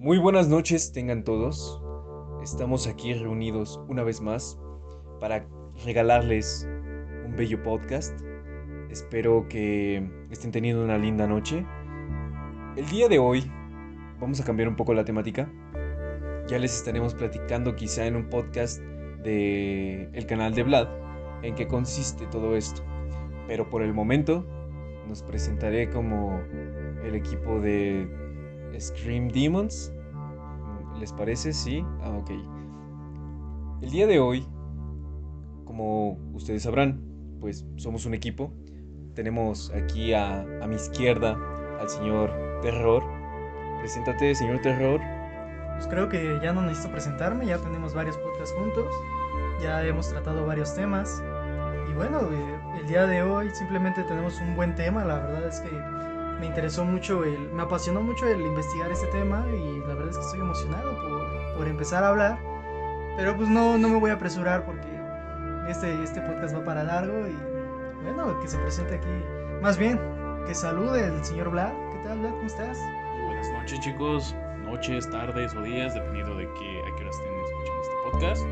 Muy buenas noches tengan todos. Estamos aquí reunidos una vez más para regalarles un bello podcast. Espero que estén teniendo una linda noche. El día de hoy vamos a cambiar un poco la temática. Ya les estaremos platicando quizá en un podcast de el canal de Vlad en qué consiste todo esto. Pero por el momento nos presentaré como el equipo de Scream Demons. ¿Les parece? Sí. Ok. El día de hoy, como ustedes sabrán, pues somos un equipo. Tenemos aquí a mi izquierda al señor Terror. Preséntate, señor Terror. Pues creo que ya no necesito presentarme, ya tenemos varios podcasts juntos, ya hemos tratado varios temas y bueno, el día de hoy simplemente tenemos un buen tema. La verdad es que me apasionó mucho el investigar este tema y la verdad es que estoy emocionado por empezar a hablar, pero pues no me voy a apresurar porque este podcast va para largo y bueno, que se presente aquí, más bien, que salude el señor Vlad. ¿Qué tal, Vlad? ¿Cómo estás? Muy buenas noches, chicos. Noches, tardes o días, dependiendo de a qué hora estén escuchando este podcast.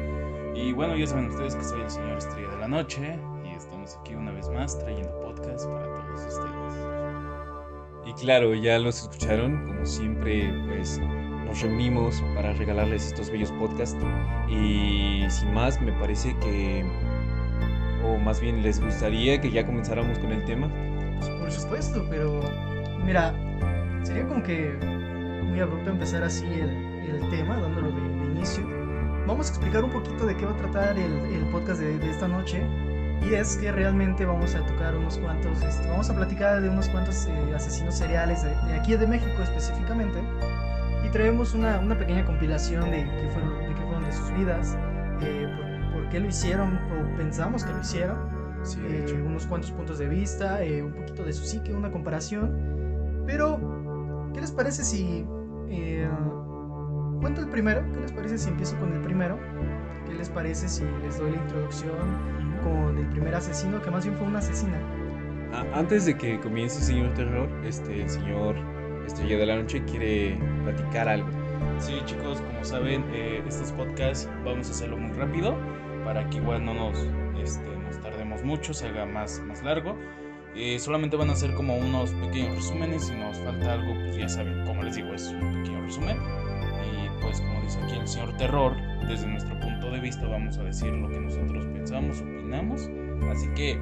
Y bueno, ya saben ustedes que soy el señor Estrella de la Noche y estamos aquí una vez más trayendo podcast para todos ustedes. Y claro, ya los escucharon, como siempre, pues nos reunimos para regalarles estos bellos podcasts. Y sin más, me parece que, o más bien les gustaría que ya comenzáramos con el tema. Pues por supuesto, pero mira, sería como que muy abrupto empezar así el tema, dándolo de inicio. Vamos a explicar un poquito de qué va a tratar el podcast de esta noche. Y es que realmente vamos a tocar unos cuantos, vamos a platicar de unos cuantos asesinos seriales de aquí de México específicamente. Y traemos una pequeña compilación de qué fueron de sus vidas, por qué lo hicieron o pensamos que lo hicieron, Sí, de hecho. unos cuantos puntos de vista, un poquito de su psique, una comparación. Pero, ¿qué les parece si eh, cuento el primero? ¿Qué les parece si empiezo con el primero? ¿Qué les parece si les doy la introducción con el primer asesino, que más bien fue una asesina? Antes de que comience, señor Terror, el señor Estrella de la Noche quiere platicar algo. Sí, chicos, como saben, estos podcasts vamos a hacerlo muy rápido para que igual no nos tardemos mucho, se haga más largo. Solamente van a ser como unos pequeños resúmenes. Si nos falta algo, pues ya saben, como les digo, es un pequeño resumen. Y pues como dice aquí el señor Terror, desde nuestro punto de vista vamos a decir lo que nosotros pensamos, opinamos. Así que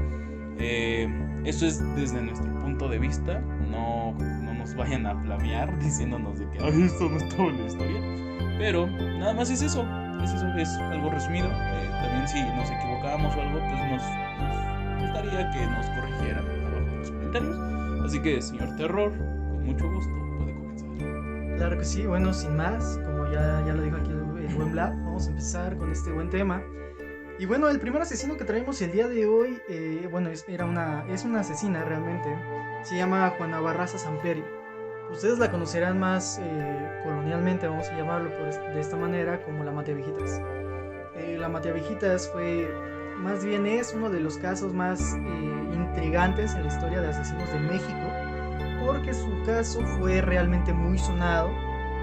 esto es desde nuestro punto de vista. No nos vayan a flamear diciéndonos de que "Ay, esto no es toda la historia". Pero nada más es eso, es algo resumido. También si nos equivocamos o algo, pues nos gustaría que nos corrigieran abajo en los comentarios. Así que, señor Terror, con mucho gusto puede comenzar. Claro que sí. Bueno, sin más, como ya lo dijo aquí el buen Vlad, vamos a empezar con este buen tema. Y bueno, el primer asesino que traemos el día de hoy, bueno, es una asesina realmente. Se llama Juana Barraza Samperio. Ustedes la conocerán más colonialmente, vamos a llamarlo de esta manera, como la Mateaviejitas. La Mateaviejitas más bien es uno de los casos más intrigantes en la historia de asesinos de México, porque su caso fue realmente muy sonado.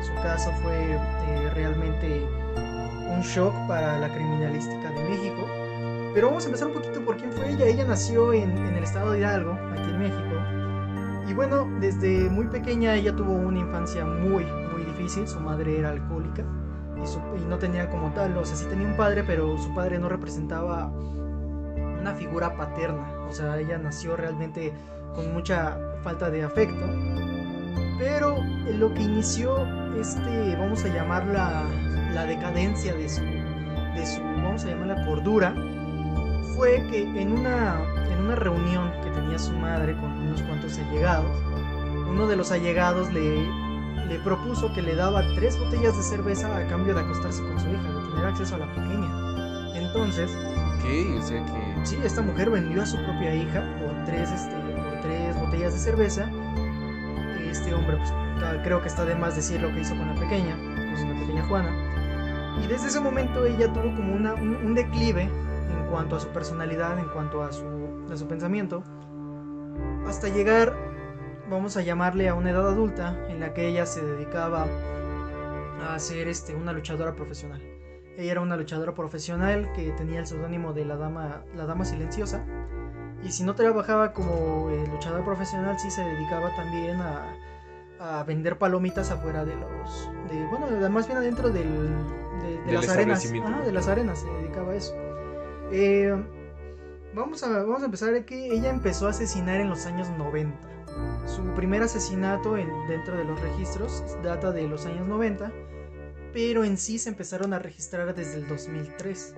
Su caso fue realmente un shock para la criminalística de México. Pero vamos a empezar un poquito por quién fue ella. Ella nació en el estado de Hidalgo, aquí en México. Y bueno, desde muy pequeña ella tuvo una infancia muy difícil. Su madre era alcohólica y no tenía como tal, o sea, sí tenía un padre, pero su padre no representaba una figura paterna. O sea, ella nació realmente con mucha falta de afecto. Pero lo que inició vamos a llamar la decadencia vamos a llamarla cordura, fue que en una reunión que tenía su madre con unos cuantos allegados, uno de los allegados le propuso que le daba 3 botellas de cerveza a cambio de acostarse con su hija, de tener acceso a la pequeña. Entonces, Ok, o sea que... sí, esta mujer vendió a su propia hija por 3 botellas de cerveza. Este hombre, pues, creo que está de más decir lo que hizo con la pequeña Juana. Y desde ese momento ella tuvo como un declive en cuanto a su personalidad, en cuanto a su pensamiento, hasta llegar, vamos a llamarle, a una edad adulta en la que ella se dedicaba a ser una luchadora profesional. Ella era una luchadora profesional que tenía el seudónimo de la dama silenciosa. Y si no trabajaba como luchadora profesional, sí se dedicaba también a vender palomitas afuera más bien adentro de las arenas. De las arenas se dedicaba a eso. Vamos a empezar que ella empezó a asesinar en los años 90. Su primer asesinato dentro de los registros data de los años 90, pero en sí se empezaron a registrar desde el 2003.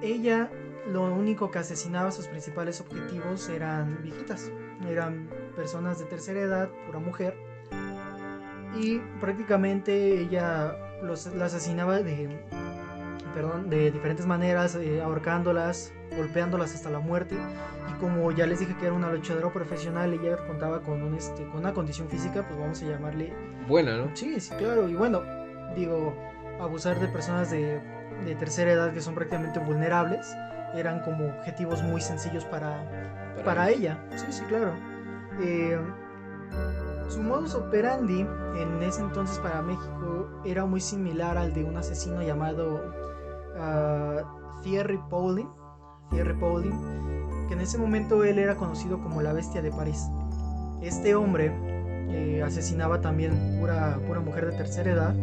Ella lo único que asesinaba, sus principales objetivos eran viejitas, eran personas de tercera edad, pura mujer, y prácticamente ella las asesinaba de diferentes maneras, ahorcándolas, golpeándolas hasta la muerte. Y como ya les dije que era una luchadora profesional, ella contaba con una condición física, pues vamos a llamarle buena, ¿no? Sí, claro. Y bueno, digo, abusar de personas de tercera edad que son prácticamente vulnerables eran como objetivos muy sencillos para ella. Sí, claro. Su modus operandi en ese entonces para México era muy similar al de un asesino llamado Thierry Paulin, que en ese momento él era conocido como la Bestia de París. Este hombre asesinaba también pura mujer de tercera edad,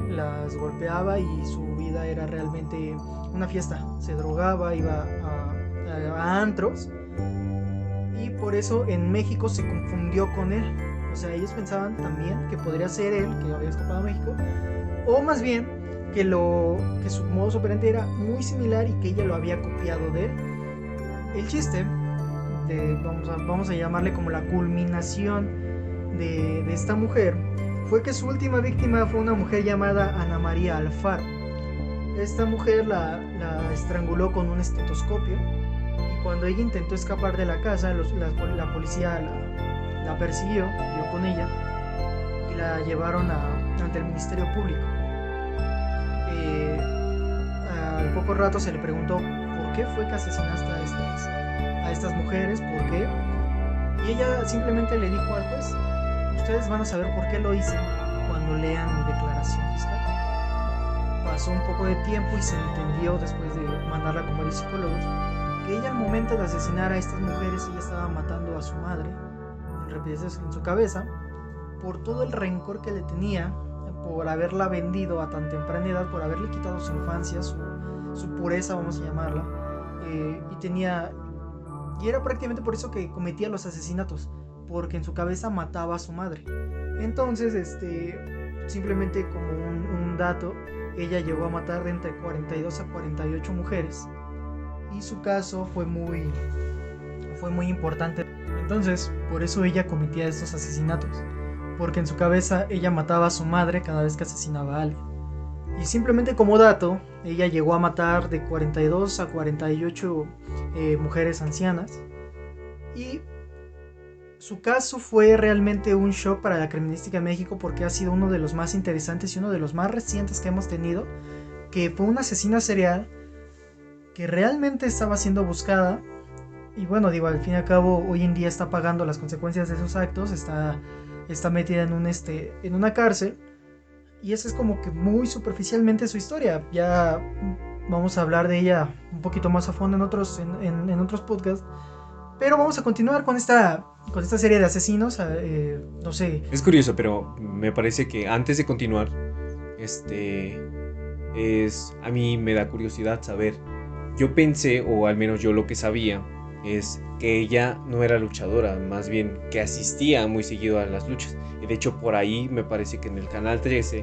las golpeaba y su vida era realmente una fiesta. Se drogaba, iba a antros, y por eso en México se confundió con él. O sea, ellos pensaban también que podría ser él, que había escapado a México, o más bien que su modus operandi era muy similar y que ella lo había copiado de él. El chiste vamos a llamarle como la culminación de esta mujer fue que su última víctima fue una mujer llamada Ana María Alfaro. Esta mujer la estranguló con un estetoscopio, y cuando ella intentó escapar de la casa, la policía la persiguió, dio con ella y la llevaron ante el Ministerio Público. Al poco rato se le preguntó por qué fue que asesinaste a estas mujeres, por qué, y ella simplemente le dijo al juez: ustedes van a saber por qué lo hice cuando lean mi declaración fiscal. Pasó un poco de tiempo y se entendió, después de mandarla con varios psicólogos, que ella al momento de asesinar a estas mujeres, ella estaba matando a su madre en su cabeza, por todo el rencor que le tenía, por haberla vendido a tan temprana edad, por haberle quitado su infancia, su pureza, vamos a llamarla, y era prácticamente por eso que cometía los asesinatos, porque en su cabeza mataba a su madre. Entonces, simplemente como un dato, ella llegó a matar de entre 42 a 48 mujeres, y su caso fue muy importante. Entonces, por eso ella cometía estos asesinatos, porque en su cabeza ella mataba a su madre cada vez que asesinaba a alguien. Y simplemente como dato, ella llegó a matar de 42 a 48 mujeres ancianas, y su caso fue realmente un shock para la criminalística de México, porque ha sido uno de los más interesantes y uno de los más recientes que hemos tenido, que fue una asesina serial que realmente estaba siendo buscada. Y bueno, digo, al fin y al cabo, hoy en día está pagando las consecuencias de esos actos, está metida en una cárcel, y esa es como que muy superficialmente su historia. Ya vamos a hablar de ella un poquito más a fondo en otros podcasts, pero vamos a continuar con esta serie de asesinos. No sé. Es curioso, pero me parece que antes de continuar, a mí me da curiosidad saber. Yo pensé, o al menos yo lo que sabía, es que ella no era luchadora, más bien que asistía muy seguido a las luchas. Y de hecho por ahí me parece que en el canal 13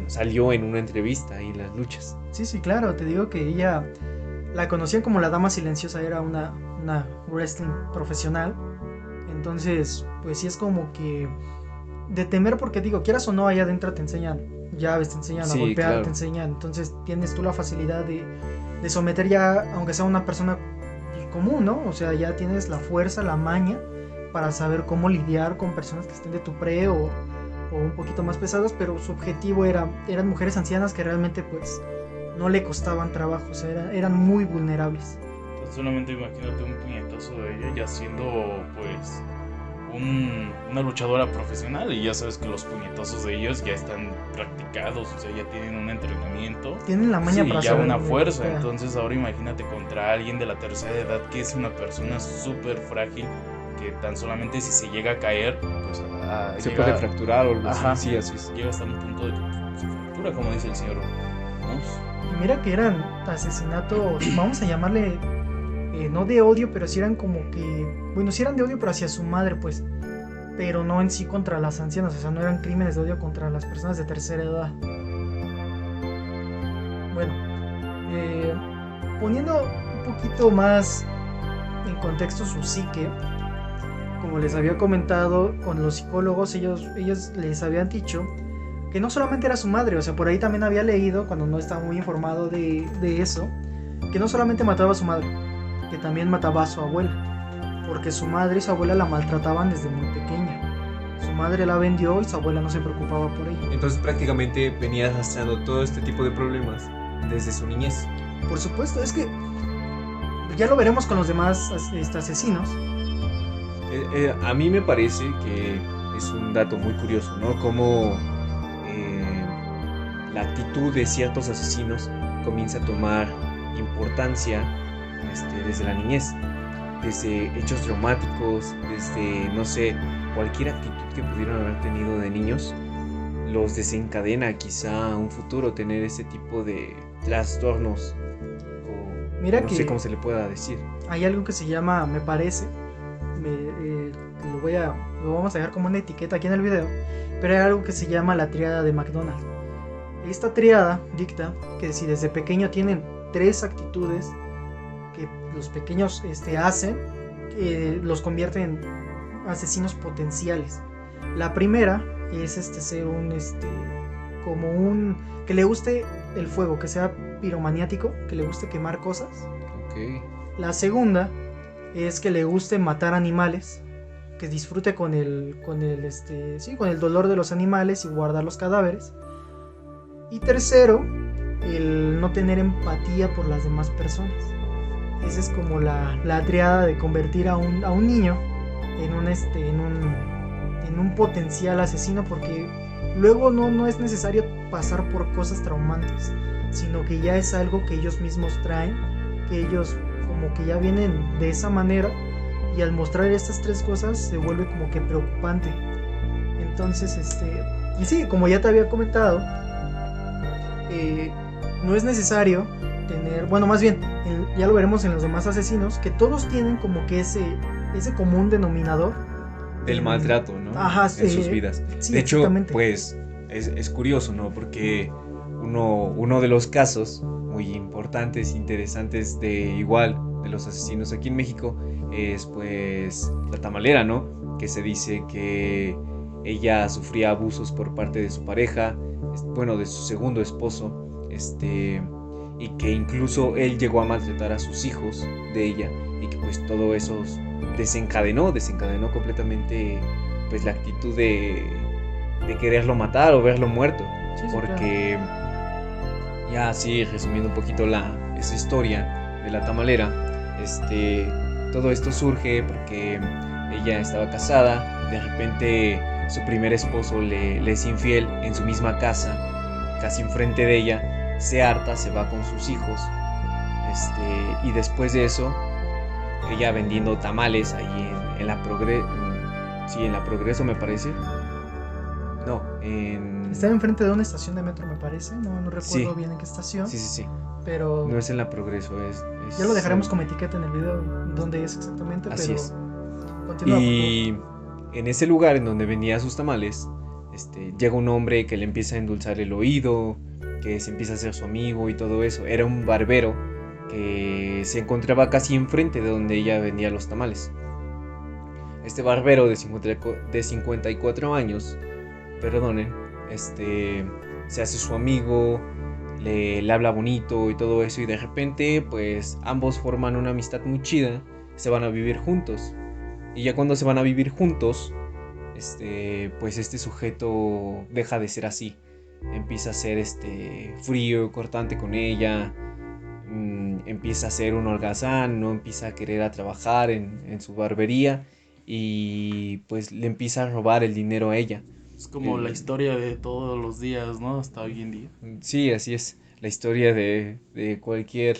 salió en una entrevista ahí en las luchas. Sí, claro, te digo que ella la conocían como la Dama Silenciosa, era una wrestling profesional. Entonces, pues sí es como que de temer, porque digo, quieras o no, allá adentro te enseñan llaves, te enseñan a golpear, claro. Te enseñan, entonces tienes tú la facilidad de someter ya, aunque sea una persona común, ¿no? O sea, ya tienes la fuerza, la maña para saber cómo lidiar con personas que estén de tu pre o un poquito más pesadas, pero su objetivo eran mujeres ancianas que realmente pues no le costaban trabajo, o sea, eran muy vulnerables. Entonces, solamente imagínate un puñetazo de ella ya siendo pues una luchadora profesional, y ya sabes que los puñetazos de ellos ya están practicados, o sea, ya tienen un entrenamiento. Tienen la maña Sí, para ya saber una dónde fuerza. golpear. Entonces ahora imagínate contra alguien de la tercera edad, que es una persona súper frágil, que tan solamente si se llega a caer, pues Se llega, puede fracturar o algo Ajá. así, sí, así es. llega hasta un punto de que se fractura, como dice el señor Moose. Y mira que eran asesinatos, vamos a llamarle, no de odio, pero sí eran como que, bueno, sí eran de odio, pero hacia su madre, pues, pero no en sí contra las ancianas, o sea, no eran crímenes de odio contra las personas de tercera edad. Bueno, poniendo un poquito más en contexto su psique, como les había comentado, con los psicólogos, ellos les habían dicho que no solamente era su madre, o sea, por ahí también había leído, cuando no estaba muy informado de eso, que no solamente mataba a su madre, que también mataba a su abuela, porque su madre y su abuela la maltrataban desde muy pequeña. Su madre la vendió y su abuela no se preocupaba por ella. Entonces prácticamente venía arrastrando todo este tipo de problemas desde su niñez. Por supuesto, es que ya lo veremos con los demás asesinos. A mí me parece que es un dato muy curioso, ¿no? Cómo la actitud de ciertos asesinos comienza a tomar importancia desde la niñez, desde hechos traumáticos, desde, no sé, cualquier actitud que pudieron haber tenido de niños, los desencadena quizá a un futuro tener ese tipo de trastornos, o Mira no que sé cómo se le pueda decir. hay algo que se llama, me parece, lo vamos a dejar como una etiqueta aquí en el video, pero hay algo que se llama la tríada de McDonald. Esta tríada dicta que si desde pequeño tienen 3 actitudes que los pequeños hacen, que los convierten en asesinos potenciales. La primera es ser como un que le guste el fuego, que sea piromaniático, que le guste quemar cosas. Ok. La segunda es que le guste matar animales, que disfrute con el dolor de los animales y guardar los cadáveres. Y tercero, el no tener empatía por las demás personas. Esa es como la triada de convertir a un niño en un potencial asesino, porque luego no es necesario pasar por cosas traumantes, sino que ya es algo que ellos mismos traen, que ellos como que ya vienen de esa manera, y al mostrar estas 3 cosas se vuelve como que preocupante. Entonces, y sí, como ya te había comentado, no es necesario tener, bueno, más bien, ya lo veremos en los demás asesinos, que todos tienen como que ese común denominador Del maltrato, ¿no? Ajá, en sus vidas. Sí, de hecho, exactamente. pues es curioso, ¿no? Porque uno de los casos muy importantes, interesantes de los asesinos aquí en México es pues la tamalera, ¿no? Que se dice que ella sufría abusos por parte de su pareja, bueno, de su segundo esposo, y que incluso él llegó a maltratar a sus hijos de ella, y que pues todo eso desencadenó completamente pues la actitud de quererlo matar o verlo muerto. Sí, Porque ya así resumiendo un poquito esa historia de la tamalera, todo esto surge porque ella estaba casada, de repente su primer esposo le es infiel en su misma casa, casi enfrente de ella, se harta, se va con sus hijos, y después de eso, ella vendiendo tamales ahí en la Progreso me parece. No, Estaba enfrente de una estación de metro, me parece. No recuerdo Sí. bien en qué estación. Sí. Pero No es en la Progreso, es ya lo dejaremos como etiqueta en el video dónde es exactamente. Así pero es. Continúa, Y en ese lugar en donde vendía sus tamales, llega un hombre que le empieza a endulzar el oído, que se empieza a hacer su amigo y todo eso. Era un barbero que se encontraba casi enfrente de donde ella vendía los tamales. Este barbero de 54 años, perdonen, se hace su amigo, le habla bonito y todo eso, y de repente pues ambos forman una amistad muy chida, se van a vivir juntos. Y ya cuando se van a vivir juntos, pues este sujeto deja de ser así, empieza a ser frío, cortante con ella, empieza a ser un holgazán, no empieza a querer a trabajar en su barbería, y pues le empieza a robar el dinero a ella. Es como la historia de todos los días, ¿no? Hasta hoy en día. Sí, así es. La historia de cualquier...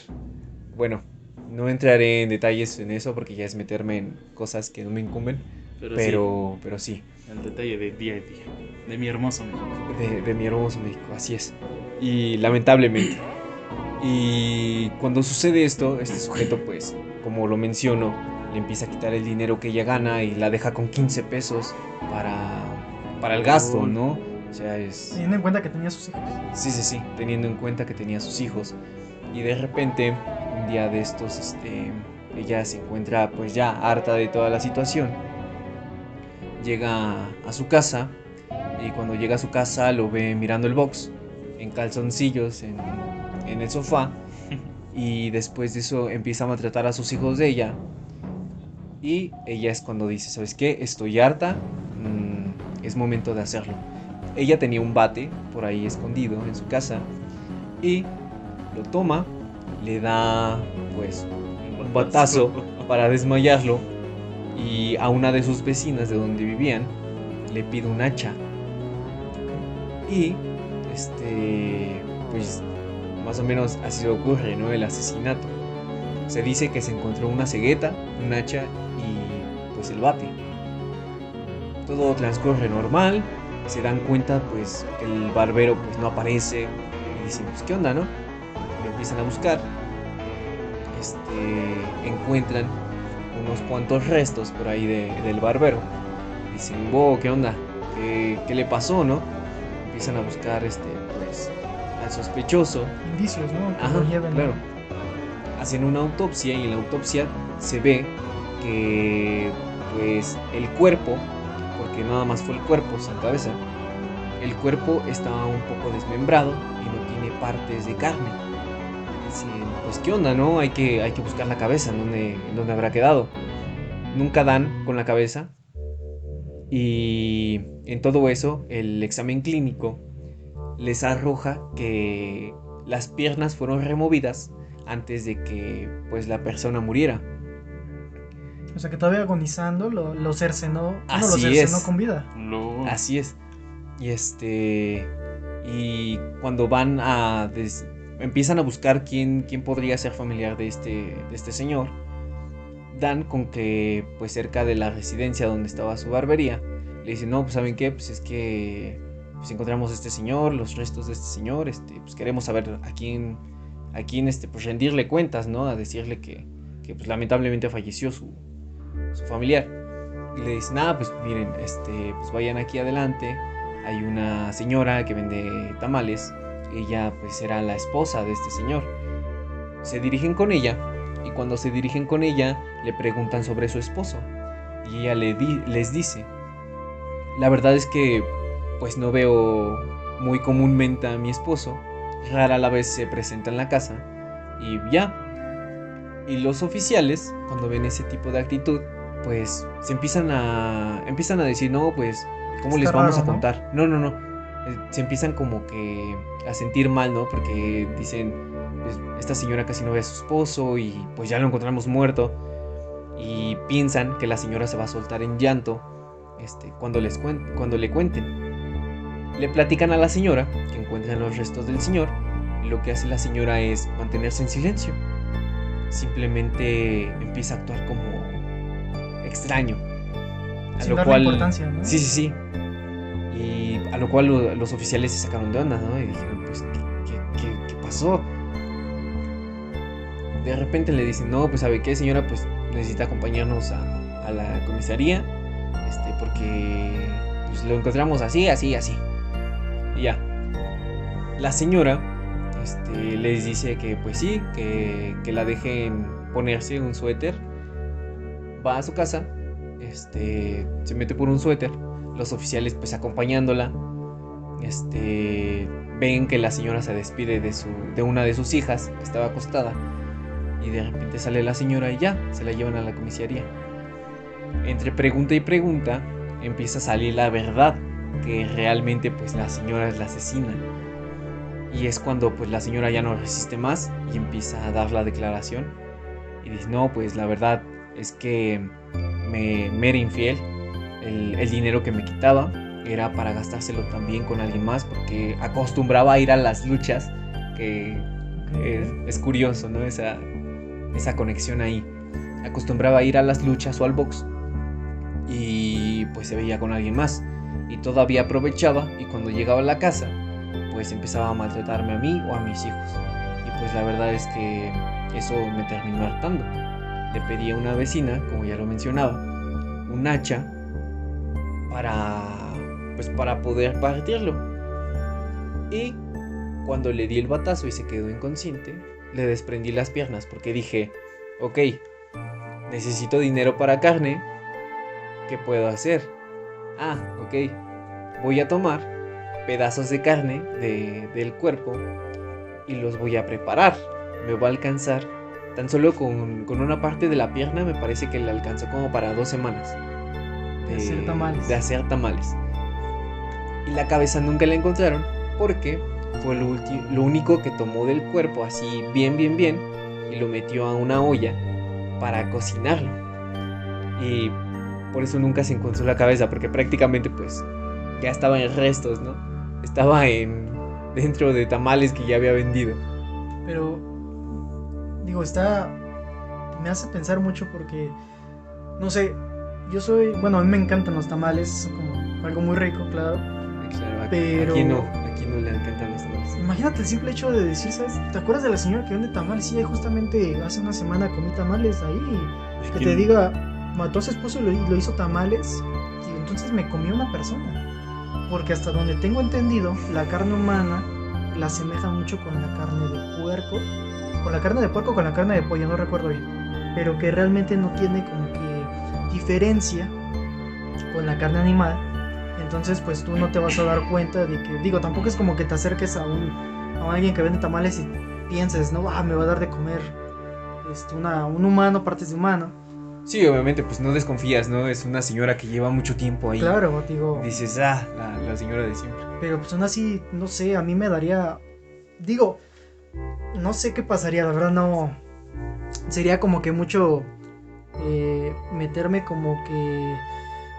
Bueno, no entraré en detalles en eso porque ya es meterme en cosas que no me incumben. Pero sí, El detalle de día a día. De mi hermoso México. de mi hermoso México, así es. Y lamentablemente. Y cuando sucede esto, este sujeto, pues, como lo menciono, le empieza a quitar el dinero que ella gana y la deja con 15 pesos para el gasto, ¿no? O sea, es... Teniendo en cuenta que tenía sus hijos. Sí, teniendo en cuenta que tenía sus hijos. Y de repente, un día de estos, ella se encuentra pues ya harta de toda la situación. Llega a su casa y cuando llega a su casa lo ve mirando el box, en calzoncillos, en el sofá. Y después de eso empieza a maltratar a sus hijos de ella. Y ella es cuando dice, ¿sabes qué? Estoy harta, es momento de hacerlo. Ella tenía un bate por ahí escondido en su casa y lo toma, le da pues un batazo para desmayarlo y a una de sus vecinas de donde vivían le pide un hacha. Y pues más o menos así ocurre, ¿no? El asesinato. Se dice que se encontró una cegueta, un hacha y pues el bate. Todo transcurre normal. Se dan cuenta pues que el barbero pues no aparece y dicen pues qué onda, ¿no? Lo empiezan a buscar. Encuentran unos cuantos restos por ahí del barbero. Dicen, wow, ¿qué onda? ¿Qué le pasó, no? Empiezan a buscar pues al sospechoso. Indicios, ¿no? Que Ajá, lo lleven, claro. Hacen una autopsia y en la autopsia se ve que pues el cuerpo, porque nada más fue el cuerpo sin cabeza, el cuerpo estaba un poco desmembrado y no tiene partes de carne. Dicen, pues qué onda, ¿no? Hay que buscar la cabeza, en dónde habrá quedado. Nunca dan con la cabeza. Y en todo eso, el examen clínico les arroja que las piernas fueron removidas antes de que pues la persona muriera. O sea que todavía agonizando lo cercenó. Así Lo cercenó es. con vida. No. Así es. Y y cuando van empiezan a buscar quién podría ser familiar de este señor, dan con que pues cerca de la residencia donde estaba su barbería, le dicen, no, pues ¿saben qué? Pues es que pues encontramos a este señor, los restos de este señor, pues queremos saber a quién pues rendirle cuentas, ¿no? A decirle que pues lamentablemente falleció su familiar. Y le dicen, pues miren, pues vayan aquí adelante, hay una señora que vende tamales, ella pues era la esposa de este señor. Se dirigen con ella y cuando se dirigen con ella le preguntan sobre su esposo y ella les dice, la verdad es que pues no veo muy comúnmente a mi esposo, rara la vez se presenta en la casa y ya. Y los oficiales, cuando ven ese tipo de actitud, pues se empiezan a decir, no, pues ¿cómo les vamos a contar? No. Se empiezan como que a sentir mal, ¿no? Porque dicen, pues esta señora casi no ve a su esposo y pues ya lo encontramos muerto. Y piensan que la señora se va a soltar en llanto cuando le cuenten. Le platican a la señora que encuentran los restos del señor y lo que hace la señora es mantenerse en silencio. Simplemente empieza a actuar como extraño. Sin darle importancia, ¿no? Sí. Y a lo cual los oficiales se sacaron de onda, ¿no? Y dijeron, pues, ¿qué pasó? De repente le dicen, no, pues, ¿sabe qué, señora? Pues necesita acompañarnos a la comisaría, porque pues lo encontramos así. Y ya. La señora les dice que pues sí, que la dejen ponerse un suéter. Va a su casa, se mete por un suéter. Los oficiales pues acompañándola, ven que la señora se despide de una de sus hijas que estaba acostada. Y de repente sale la señora y ya, se la llevan a la comisaría. Entre pregunta y pregunta empieza a salir la verdad, que realmente pues la señora es la asesina. Y es cuando pues la señora ya no resiste más y empieza a dar la declaración y dice, no, pues la verdad es que me era infiel. El dinero que me quitaba era para gastárselo también con alguien más, porque acostumbraba a ir a las luchas, que es curioso, ¿no? Esa conexión ahí. Acostumbraba a ir a las luchas o al box y pues se veía con alguien más. Y todavía aprovechaba, y cuando llegaba a la casa pues empezaba a maltratarme a mí o a mis hijos. Y pues la verdad es que eso me terminó hartando. Le pedí a una vecina, como ya lo mencionaba, un hacha para poder partirlo. Y cuando le di el batazo y se quedó inconsciente, le desprendí las piernas porque dije, ok, necesito dinero para carne, ¿qué puedo hacer? Ok, voy a tomar pedazos de carne del cuerpo y los voy a preparar. Me va a alcanzar, tan solo con una parte de la pierna me parece que le alcanzó como para 2 semanas de hacer tamales. Y la cabeza nunca la encontraron porque fue lo único que tomó del cuerpo, así bien, y lo metió a una olla para cocinarlo. Y por eso nunca se encontró la cabeza, porque prácticamente pues ya estaba en restos, ¿no? Estaba dentro de tamales que ya había vendido. Pero digo, me hace pensar mucho porque no sé, a mí me encantan los tamales, son como algo muy rico, claro. Claro, pero aquí no le encantan los tamales. Imagínate el simple hecho de decir, ¿sabes? ¿Te acuerdas de la señora que vende tamales? Sí, justamente hace una semana comí tamales ahí. Que te diga, mató a su esposo y lo hizo tamales. Y entonces me comió una persona. Porque hasta donde tengo entendido, la carne humana la asemeja mucho con la carne de puerco. Con la carne de puerco o con la carne de pollo, no recuerdo bien. Pero que realmente no tiene como que diferencia con la carne animal. Entonces pues tú no te vas a dar cuenta de que, digo, tampoco es como que te acerques a alguien que vende tamales y pienses, no, me va a dar de comer un humano, partes de humano. Sí, obviamente, pues no desconfías, ¿no? Es una señora que lleva mucho tiempo ahí. Claro, digo. Dices, la señora de siempre. Pero pues aún así, no sé, a mí me daría, digo, no sé qué pasaría, la verdad no. Sería como que mucho meterme como que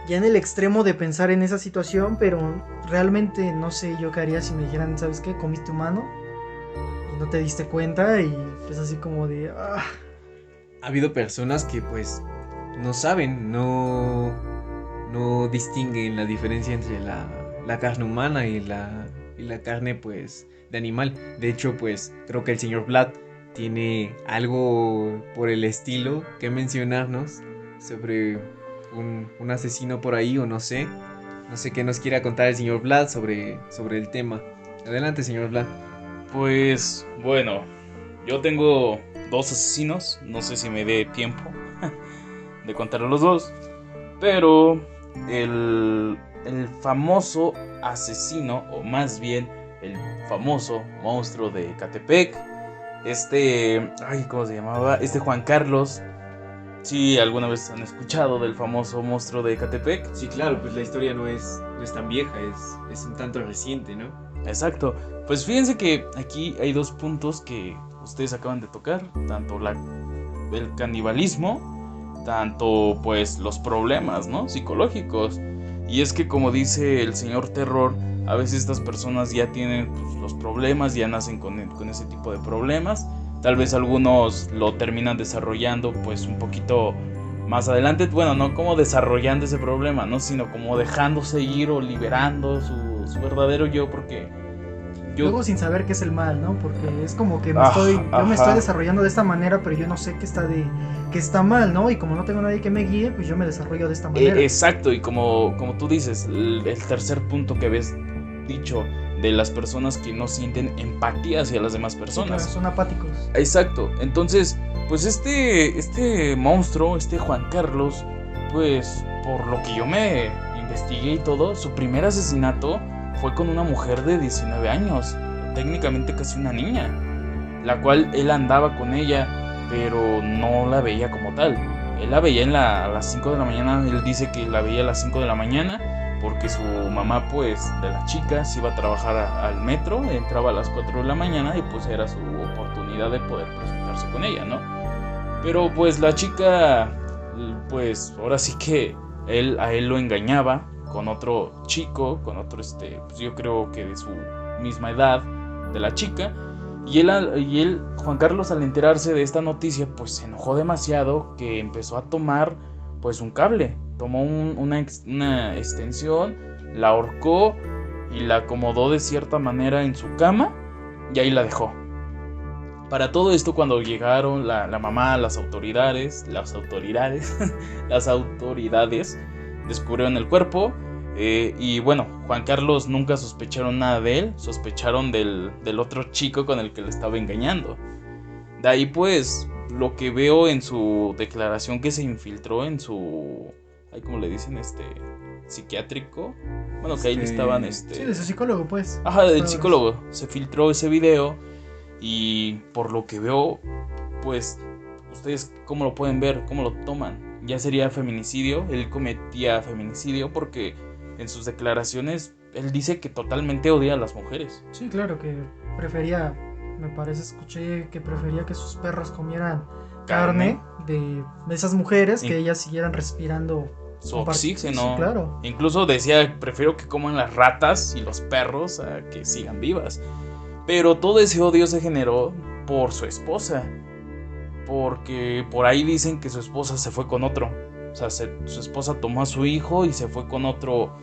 ya en el extremo de pensar en esa situación, pero realmente no sé yo qué haría si me dijeran, ¿sabes qué? Comiste humano y no te diste cuenta y pues así como de... Ha habido personas que pues no saben, no distinguen la diferencia entre la carne humana y la carne pues de animal. De hecho pues creo que el señor Vlad tiene algo por el estilo que mencionarnos sobre un asesino por ahí, o no sé qué nos quiera contar el señor Vlad sobre el tema. Adelante, señor Vlad. Pues bueno, yo tengo 2 asesinos, no sé si me dé tiempo de contar a los 2, pero el famoso asesino, o más bien el famoso monstruo de Ecatepec, ¿cómo se llamaba? Juan Carlos. Sí, alguna vez han escuchado del famoso monstruo de Ecatepec. Sí, claro, pues la historia no es tan vieja, es un tanto reciente, ¿no? Exacto. Pues fíjense que aquí hay 2 puntos que ustedes acaban de tocar, tanto el canibalismo, tanto pues los problemas, ¿no? Psicológicos. Y es que, como dice el señor Terror, a veces estas personas ya tienen pues, los problemas, ya nacen con ese tipo de problemas. Tal vez algunos lo terminan desarrollando pues un poquito más adelante. Bueno, no como desarrollando ese problema, ¿no? Sino como dejándose ir o liberando su verdadero yo, porque luego sin saber qué es el mal, ¿no? Porque es como que me estoy desarrollando de esta manera, pero yo no sé que está mal, ¿no? Y como no tengo nadie que me guíe, pues yo me desarrollo de esta manera. Exacto, y como tú dices, el tercer punto que habías dicho, de las personas que no sienten empatía hacia las demás personas. Sí, claro, son apáticos. Exacto. Entonces, pues este monstruo, Juan Carlos, pues por lo que yo me investigué y todo, su primer asesinato fue con una mujer de 19 años, técnicamente casi una niña, la cual él andaba con ella, pero no la veía como tal. Él la veía a las 5 de la mañana, él dice que la veía a las 5 de la mañana, porque su mamá pues de la chica se iba a trabajar al metro, entraba a las 4 de la mañana y pues era su oportunidad de poder presentarse con ella, ¿no? Pero pues la chica pues ahora sí que a él lo engañaba con otro chico, con otro, pues yo creo que de su misma edad de la chica. Y él, Juan Carlos, al enterarse de esta noticia, pues se enojó demasiado, que empezó a tomar pues un cable, tomó una extensión, la ahorcó y la acomodó de cierta manera en su cama y ahí la dejó. Para todo esto, cuando llegaron la mamá, las autoridades descubrieron el cuerpo. Y bueno, Juan Carlos nunca sospecharon nada de él, sospecharon del otro chico con el que le estaba engañando. De ahí pues lo que veo en su declaración que se infiltró en su, ¿cómo le dicen? Psiquiátrico. Bueno, que ahí le estaban Sí, de su psicólogo pues. Ajá, del psicólogo. Se filtró ese video y por lo que veo, pues ustedes cómo lo pueden ver, cómo lo toman. Ya sería feminicidio, él cometía feminicidio porque en sus declaraciones él dice que totalmente odia a las mujeres. Sí, claro, que prefería, me parece, escuché que prefería que sus perros comieran carne de esas mujeres, que ellas siguieran respirando su oxígeno. Sí, claro. Incluso decía, prefiero que coman las ratas y los perros a que sigan vivas. Pero todo ese odio se generó por su esposa, porque por ahí dicen que su esposa se fue con otro. O sea, su esposa tomó a su hijo y se fue con otro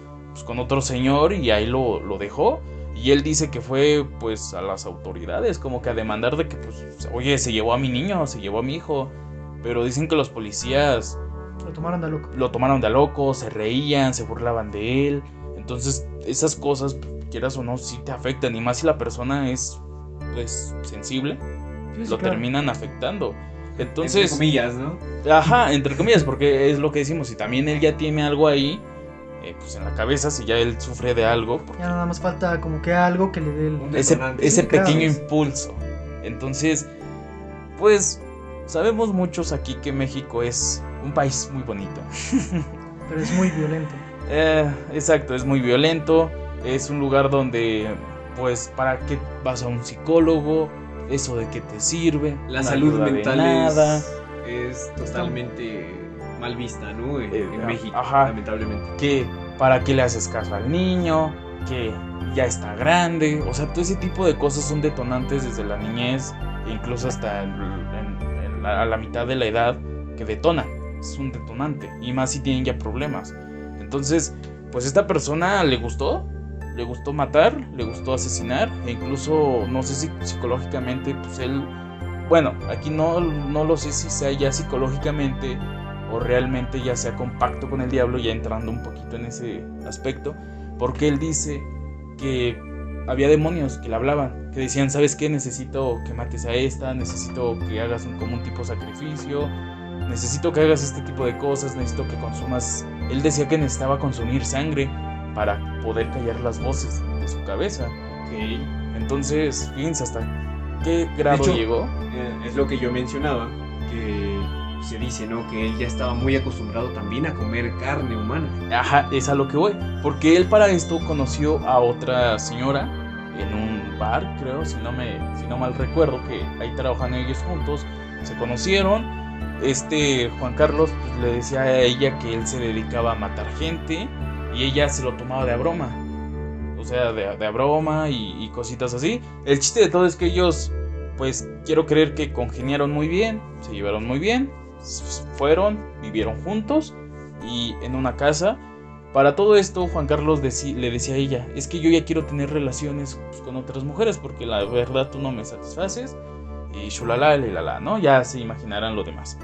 señor y ahí lo dejó. Y él dice que fue pues a las autoridades, como que a demandar de que pues, oye, se llevó a mi niño, se llevó a mi hijo. Pero dicen que los policías lo tomaron de loco. Lo tomaron de loco, se reían, se burlaban de él. Entonces esas cosas, quieras o no, sí te afectan. Y más si la persona es pues sensible, sí, lo claro. Terminan afectando. Entonces, entre comillas, ¿no? Ajá, entre comillas, porque es lo que decimos. Si también él ya tiene algo ahí, pues en la cabeza, si ya él sufre de algo, ya nada más falta como que algo que le dé ese pequeño impulso. Entonces, pues sabemos muchos aquí que México es un país muy bonito. Pero es muy violento. Exacto, es muy violento. Es un lugar donde, pues, ¿para qué vas a un psicólogo? ¿Eso de qué te sirve? La salud mental es totalmente mal vista, ¿no? En México, ajá, lamentablemente. Que ¿para qué le haces caso al niño? Que ya está grande. O sea, todo ese tipo de cosas son detonantes desde la niñez, e incluso hasta a la mitad de la edad, que detona. Es un detonante. Y más si tienen ya problemas. Entonces, pues esta persona le gustó matar, le gustó asesinar, e incluso no sé si psicológicamente, pues él, bueno, aquí no lo sé si sea ya psicológicamente o realmente ya sea compacto con el diablo, ya entrando un poquito en ese aspecto, porque él dice que había demonios que le hablaban, que decían, ¿sabes qué? Necesito que mates a esta, necesito que hagas como un tipo sacrificio, necesito que hagas este tipo de cosas, necesito que consumas. Él decía que necesitaba consumir sangre para poder callar las voces de su cabeza. Okay. Entonces, fíjense hasta qué grado de hecho, llegó. Es lo que yo mencionaba, que se dice, ¿no? Que él ya estaba muy acostumbrado también a comer carne humana. Ajá, es a lo que voy. Porque él para esto conoció a otra señora en un bar, creo, si no mal recuerdo, que ahí trabajan ellos juntos. Se conocieron. Juan Carlos pues, le decía a ella que él se dedicaba a matar gente y ella se lo tomaba de a broma. O sea, de a broma y cositas así. El chiste de todo es que ellos, pues quiero creer que congeniaron muy bien, se llevaron muy bien, fueron, vivieron juntos y en una casa. Para todo esto, Juan Carlos le decía a ella, es que yo ya quiero tener relaciones pues, con otras mujeres porque la verdad tú no me satisfaces. Y shulala, lilala, ¿no? Ya se imaginarán lo demás.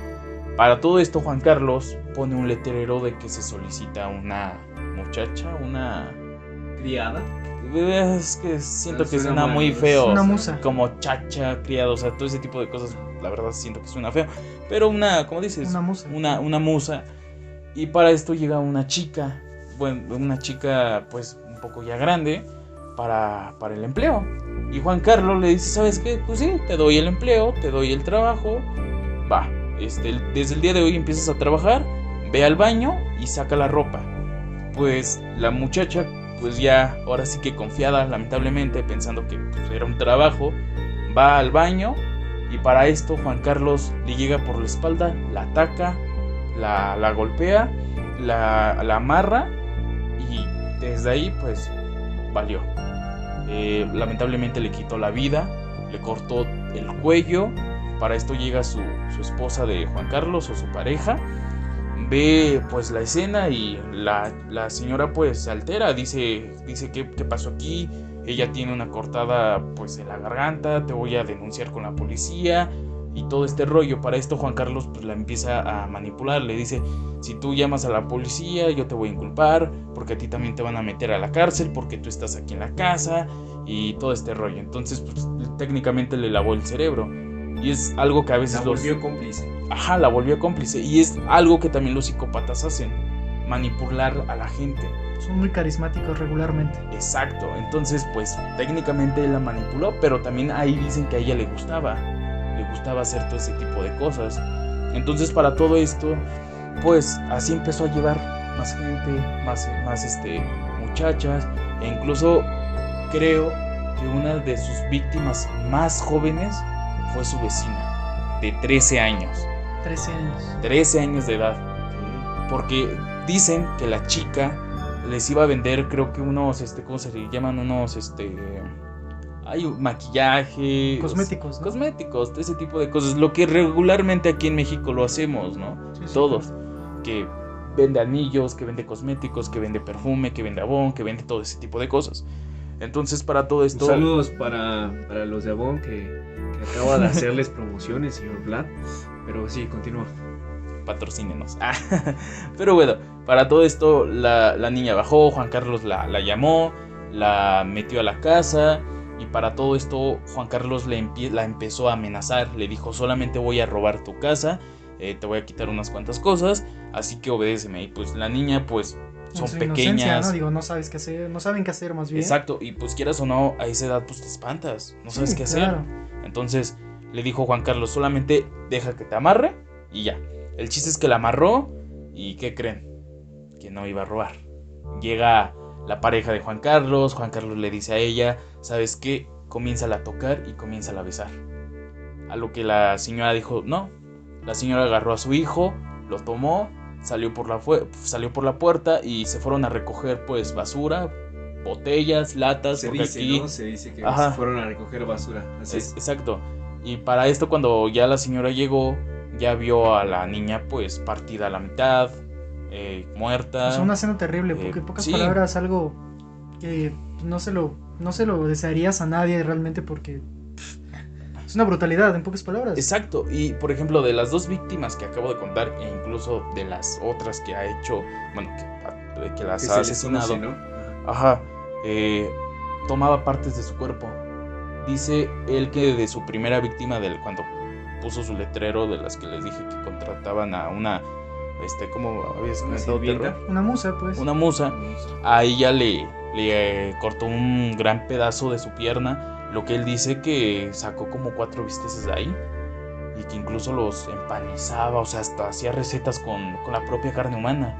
Para todo esto, Juan Carlos pone un letrero de que se solicita una muchacha, una criada. Es que siento que suena muy feo. Una musa. Como chacha, criada, o sea, todo ese tipo de cosas, la verdad siento que suena feo. Pero ¿cómo dices? Una musa. Una musa. Y para esto llega una chica, bueno, una chica pues un poco ya grande para el empleo. Y Juan Carlos le dice, ¿sabes qué? Pues sí, te doy el empleo, te doy el trabajo. Va, desde el día de hoy empiezas a trabajar, ve al baño y saca la ropa. Pues la muchacha, pues ya, ahora sí que confiada, lamentablemente, pensando que pues, era un trabajo, va al baño y para esto Juan Carlos le llega por la espalda, la ataca la golpea, la amarra y desde ahí pues valió. Lamentablemente le quitó la vida, le cortó el cuello. Para esto llega su esposa de Juan Carlos o su pareja, ve pues la escena y la señora pues se altera, dice ¿qué pasó aquí? Ella tiene una cortada pues en la garganta, te voy a denunciar con la policía y todo este rollo. Para esto Juan Carlos pues la empieza a manipular, le dice: si tú llamas a la policía yo te voy a inculpar, porque a ti también te van a meter a la cárcel porque tú estás aquí en la casa y todo este rollo. Entonces pues técnicamente le lavó el cerebro y es algo que a veces La volvió cómplice. Ajá, la volvió cómplice y es algo que también los psicópatas hacen, manipular a la gente. Son muy carismáticos regularmente. Exacto, entonces pues técnicamente él la manipuló, pero también ahí dicen que a ella le gustaba hacer todo ese tipo de cosas. Entonces para todo esto, pues así empezó a llevar más gente, más muchachas, e incluso creo que una de sus víctimas más jóvenes fue su vecina, de 13 años. 13 años. 13 años de edad. Porque dicen que la chica les iba a vender, creo que unos, ¿cómo se le llaman? Unos, hay maquillaje. Cosméticos, ¿no? Cosméticos, ese tipo de cosas. Lo que regularmente aquí en México lo hacemos, ¿no? Sí, Todos. claro. Que vende anillos, que vende cosméticos, que vende perfume, que vende Avon, que vende todo ese tipo de cosas. Entonces para todo esto... Saludos para los de Avon que acaba de hacerles promociones, señor Vlad. Pero sí, continúa. Patrocínenos. Pero bueno, para todo esto la niña bajó, Juan Carlos la llamó, la metió a la casa y para todo esto Juan Carlos la empezó a amenazar. Le dijo: solamente voy a robar tu casa, te voy a quitar unas cuantas cosas, así que obedéceme. Y pues la niña pues son pequeñas, ¿no? Digo, no sabes qué hacer, no saben qué hacer más bien. Exacto, y pues quieras o no, a esa edad pues te espantas, no sabes qué hacer. Claro. Entonces le dijo Juan Carlos: solamente deja que te amarre y ya. El chiste es que la amarró y ¿qué creen? Que no iba a robar. Llega la pareja de Juan Carlos le dice a ella: ¿sabes qué? Comiénzala a tocar y comiénzala a besar. A lo que la señora dijo no. La señora agarró a su hijo, lo tomó, salió por la puerta y se fueron a recoger pues basura, botellas, latas. Se porque dice, aquí... ¿no? Se dice que Ajá. se fueron a recoger basura. Así es. Exacto. Y para esto, cuando ya la señora llegó, ya vio a la niña pues partida a la mitad, muerta. Es una escena terrible, porque en pocas sí. palabras, algo que no se lo desearías a nadie realmente, porque es una brutalidad, en pocas palabras. Exacto. Y por ejemplo, de las dos víctimas que acabo de contar, e incluso de las otras que ha hecho, bueno, que las ha asesinado, conoce, ¿no? ajá, tomaba partes de su cuerpo. Dice él que de su primera víctima, cuando puso su letrero, de las que les dije que contrataban a una, ¿cómo habías comentado? Una musa, pues. Una musa. A ella le cortó un gran pedazo de su pierna. Lo que él dice que sacó como 4 bisteces de ahí. Y que incluso los empanizaba, o sea, hasta hacía recetas con la propia carne humana.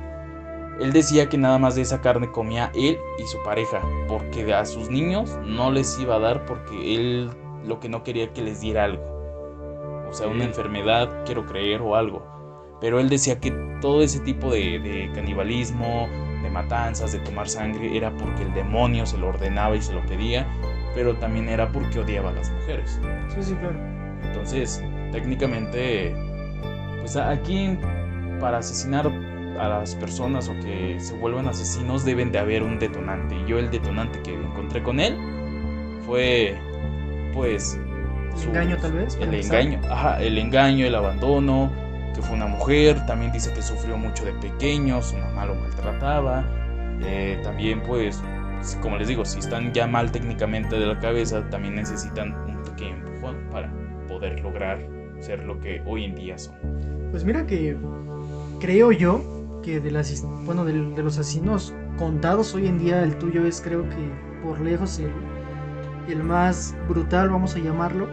Él decía que nada más de esa carne comía él y su pareja, porque a sus niños no les iba a dar, porque él lo que no quería que les diera algo. O sea, una enfermedad, quiero creer, o algo. Pero él decía que todo ese tipo de canibalismo, de matanzas, de tomar sangre, era porque el demonio se lo ordenaba y se lo pedía, pero también era porque odiaba a las mujeres. Sí, claro. Entonces, técnicamente, pues aquí para asesinar a las personas o que se vuelvan asesinos deben de haber un detonante. Y yo el detonante que encontré con él fue, pues... ¿El engaño tal vez? El engaño, el abandono, que fue una mujer. También dice que sufrió mucho de pequeño, su mamá lo maltrataba. También pues, como les digo, si están ya mal técnicamente de la cabeza, también necesitan un pequeño empujón para poder lograr ser lo que hoy en día son. Pues mira que creo yo que de los asesinos contados hoy en día, el tuyo es, creo que por lejos el más brutal, vamos a llamarlo,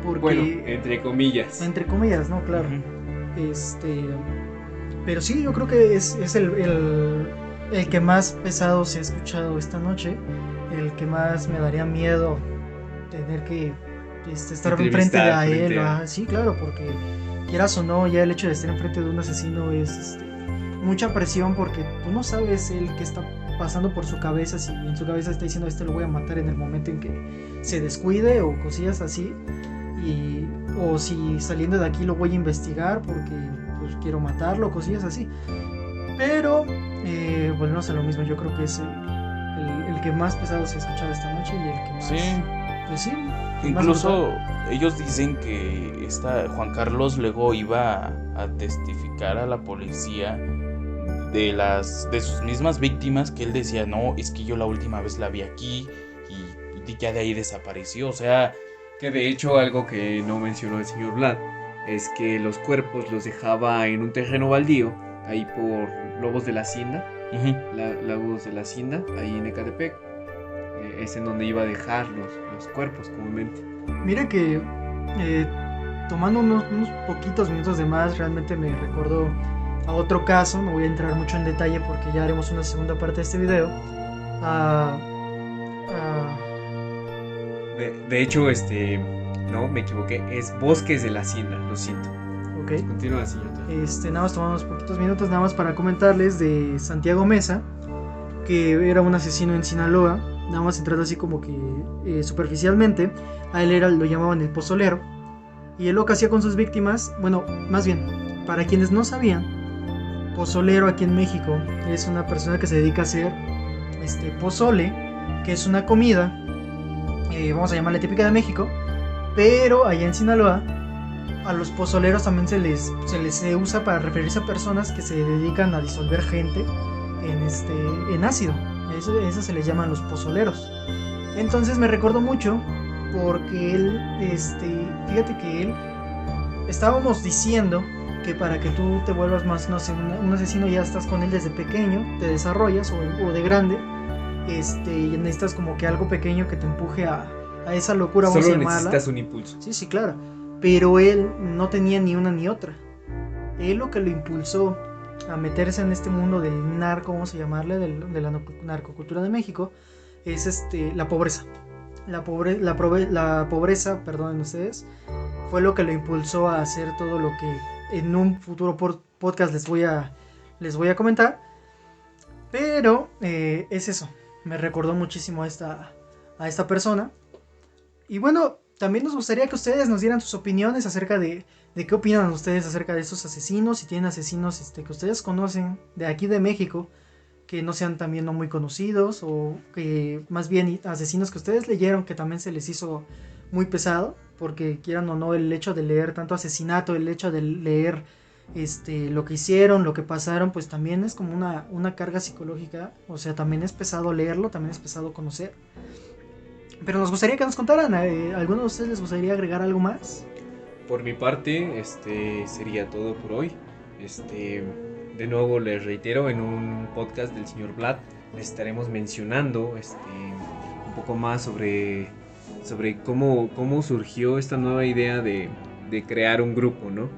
porque bueno, entre comillas, ¿no? Claro. Uh-huh. Pero sí, yo creo que es el que más pesado se ha escuchado esta noche, el que más me daría miedo tener que estar enfrente de él. Sí, claro, porque quieras o no, ya el hecho de estar enfrente de un asesino es mucha presión, porque tú no sabes el que está pasando por su cabeza, si en su cabeza está diciendo lo voy a matar en el momento en que se descuide o cosillas así, o si saliendo de aquí lo voy a investigar porque pues quiero matarlo, cosillas así. Pero volvemos a lo mismo, yo creo que es el que más pesado se ha escuchado esta noche y el que más, Sí. pues sí, Incluso ellos dicen que Juan Carlos luego iba a testificar a la policía de sus mismas víctimas, que él decía, no, es que yo la última vez la vi aquí y ya de ahí desapareció. O sea, Que de hecho algo que no mencionó el señor Vlad es que los cuerpos los dejaba en un terreno baldío, ahí por Lobos de la Hacienda, Lagos de la Hacienda, ahí en Ecatepec. Es en donde iba a dejar los cuerpos comúnmente. Mira que tomando unos poquitos minutos de más, realmente me recordó a otro caso. No voy a entrar mucho en detalle porque ya haremos una segunda parte de este video. De hecho, no, me equivoqué, es Bosques de la Hacienda, lo siento. Ok. Continúa, señor. Nada más tomamos poquitos minutos nada más para comentarles de Santiago Mesa, que era un asesino en Sinaloa. Nada más entrando así como que superficialmente, a él lo llamaban el pozolero, y él lo que hacía con sus víctimas, bueno, más bien, para quienes no sabían, pozolero aquí en México es una persona que se dedica a hacer pozole, que es una comida, vamos a llamarle típica de México, pero allá en Sinaloa a los pozoleros también se les usa para referirse a personas que se dedican a disolver gente en ácido. Eso se les llaman los pozoleros. Entonces me recordó mucho porque él, fíjate que él, estábamos diciendo que para que tú te vuelvas más, no sé, un asesino, ya estás con él desde pequeño, te desarrollas, o de grande, y necesitas como que algo pequeño que te empuje a esa locura, vamos a llamarla. Solo necesitas un impulso. Sí, claro. Pero él no tenía ni una ni otra. Él lo que lo impulsó a meterse en este mundo del narco, vamos a llamarle, de la narcocultura de México, es la pobreza. La pobreza, perdonen ustedes, fue lo que lo impulsó a hacer todo lo que en un futuro podcast les voy a comentar. Pero es eso. Me recordó muchísimo a esta persona. Y bueno, también nos gustaría que ustedes nos dieran sus opiniones acerca de qué opinan ustedes acerca de estos asesinos. Si tienen asesinos que ustedes conocen de aquí de México, que no sean también no muy conocidos, o que más bien asesinos que ustedes leyeron que también se les hizo muy pesado, porque quieran o no, el hecho de leer tanto asesinato, el hecho de leer lo que hicieron, lo que pasaron, pues también es como una carga psicológica. O sea, también es pesado leerlo, también es pesado conocer. Pero nos gustaría que nos contaran, ¿alguno de ustedes les gustaría agregar algo más? Por mi parte, sería todo por hoy. De nuevo les reitero, en un podcast del señor Vlad les estaremos mencionando un poco más sobre cómo surgió esta nueva idea de crear un grupo, ¿no?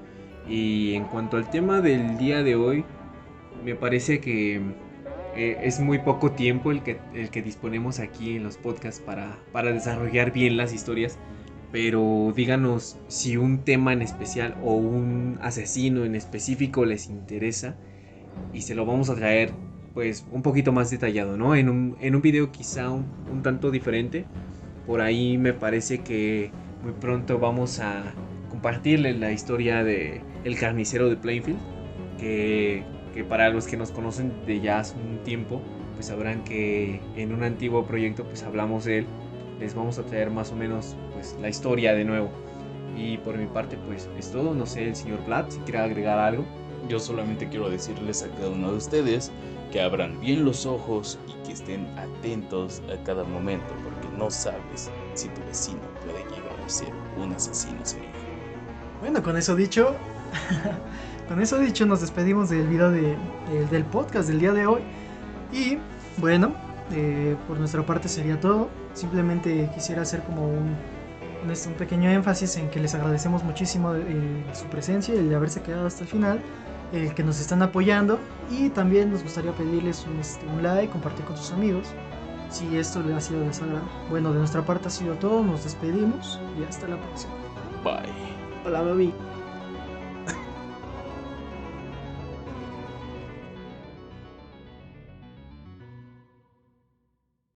Y en cuanto al tema del día de hoy, me parece que es muy poco tiempo el que disponemos aquí en los podcasts para desarrollar bien las historias. Pero díganos si un tema en especial o un asesino en específico les interesa, y se lo vamos a traer pues un poquito más detallado, ¿no? En un video quizá un tanto diferente. Por ahí me parece que muy pronto vamos a compartirles la historia de El Carnicero de Plainfield, que para los que nos conocen de ya hace un tiempo, pues sabrán que en un antiguo proyecto pues hablamos de él. Les vamos a traer más o menos pues la historia de nuevo. Y por mi parte pues es todo. No sé, el señor Vlad, si quiere agregar algo. yo solamente quiero decirles a cada uno de ustedes que abran bien los ojos y que estén atentos a cada momento, porque no sabes si tu vecino puede llegar a ser un asesino serial. Bueno, con eso dicho, nos despedimos del video del podcast del día de hoy. Y bueno, por nuestra parte sería todo. Simplemente quisiera hacer como un pequeño énfasis en que les agradecemos muchísimo su presencia, el de haberse quedado hasta el final, el que nos están apoyando, y también nos gustaría pedirles un like, compartir con sus amigos si esto les ha sido de su agrado. Bueno, de nuestra parte ha sido todo, nos despedimos y hasta la próxima. Bye. Hola, mami.